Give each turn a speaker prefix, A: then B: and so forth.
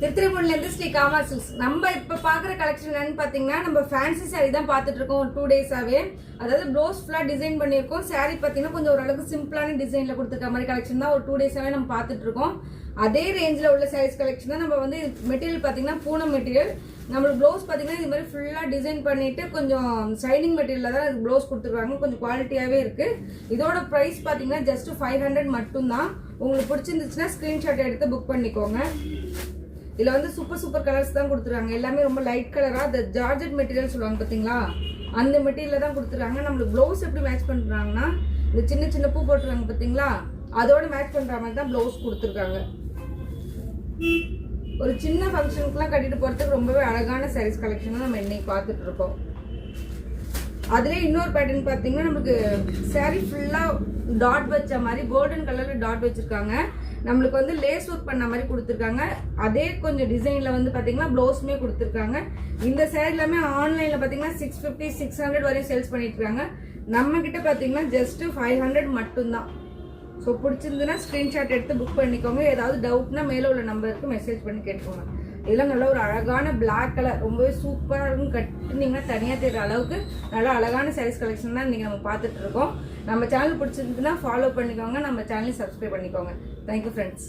A: திருத்திருமூர்லேருந்து Sri gamma silks. நம்ம இப்போ பார்க்குற கலெக்ஷன் என்னன்னு பார்த்தீங்கன்னா, நம்ம ஃபேன்சி சாரீ தான் பார்த்துட்டு இருக்கோம் ஒரு 2 டேஸாகவே. அதாவது ப்ளவுஸ் ஃபுல்லாக டிசைன் பண்ணியிருக்கோம். சாரீ பார்த்தீங்கன்னா கொஞ்சம் ஓரளவுக்கு சிம்பிளான டிசைனில் கொடுத்துருக்க மாதிரி கலெக்ஷன் தான் ஒரு 2 டேஸாகவே நம்ம பார்த்துட்டு இருக்கோம். அதே ரேஞ்சில் உள்ள சாரீஸ் கலெக்ஷன் தான். நம்ம வந்து மெட்டீரியல் பார்த்தீங்கன்னா பூனம் மெட்டீரியல். நம்மளுக்கு ப்ளவுஸ் பார்த்தீங்கன்னா இது மாதிரி ஃபுல்லாக டிசைன் பண்ணிட்டு கொஞ்சம் ஷைனிங் மெட்டீரியலில் தான் இது ப்ளவுஸ் கொடுத்துருக்காங்க. கொஞ்சம் குவாலிட்டியாகவே இருக்குது. இதோட ப்ரைஸ் பார்த்தீங்கன்னா ஜஸ்ட் 500 மட்டும்தான். உங்களுக்கு பிடிச்சிருந்துச்சுன்னா ஸ்க்ரீன்ஷாட் எடுத்து புக் பண்ணிக்கோங்க. இதில் வந்து சூப்பர் கலர்ஸ் தான் கொடுத்துருக்காங்க. எல்லாமே ரொம்ப லைட் கலராக அந்த ஜார்ஜெட் மெட்டீரியல் சொல்லுவாங்க பார்த்தீங்களா, அந்த மெட்டீரியலில் தான் கொடுத்துருக்காங்க. நம்மளுக்கு ப்ளவுஸ் எப்படி மேட்ச் பண்ணுறாங்கன்னா, இந்த சின்ன பூ போட்டுருக்காங்க பார்த்தீங்களா, அதோட மேட்ச் பண்ணுற மாதிரி தான் ப்ளவுஸ் கொடுத்துருக்காங்க. ஒரு சின்ன ஃபங்க்ஷனுக்குலாம் கட்டிட்டு போகிறதுக்கு ரொம்பவே அழகான சாரீஸ் கலெக்ஷன் தான் நம்ம இன்னைக்கு பார்த்துட்டு இருக்கோம். அதுலேயே இன்னொரு பேட்டர்ன் பார்த்தீங்கன்னா, நமக்கு சாரீ ஃபுல்லாக டாட் வச்ச மாதிரி கோல்டன் கலரில் டாட் வச்சுருக்காங்க. நம்மளுக்கு வந்து லேஸ் ஒர்க் பண்ண மாதிரி கொடுத்துருக்காங்க. அதே கொஞ்சம் டிசைனில் வந்து பார்த்தீங்கன்னா ப்ளவுஸுமே கொடுத்துருக்காங்க. இந்த சாரீ எல்லாமே ஆன்லைனில் பார்த்தீங்கன்னா 650 600 வரையும் சேல்ஸ் பண்ணிட்டு இருக்காங்க. நம்மக்கிட்ட பார்த்தீங்கன்னா ஜஸ்ட் 500 மட்டும்தான். ஸோ பிடிச்சிருந்துன்னா ஸ்க்ரீன்ஷாட் எடுத்து புக் பண்ணிக்கோங்க. ஏதாவது டவுட்னா மேலே உள்ள நம்பருக்கு மெசேஜ் பண்ணி கேட்டுக்கோங்க. இதெல்லாம் நல்ல ஒரு அழகான பிளாக் கலர், ரொம்பவே சூப்பராக இருக்கும். கட்டினீங்கன்னா தனியாக தெரிகிற அளவுக்கு நல்லா அழகான சாரீஸ் கலெக்ஷன் தான் இன்றைக்கி நம்ம பார்த்துட்டு இருக்கோம். நம்ம சேனல் பிடிச்சிருந்துன்னா ஃபாலோ பண்ணிக்கோங்க. நம்ம சேனலையும் சப்ஸ்கிரைப் பண்ணிக்கோங்க. Thank you friends.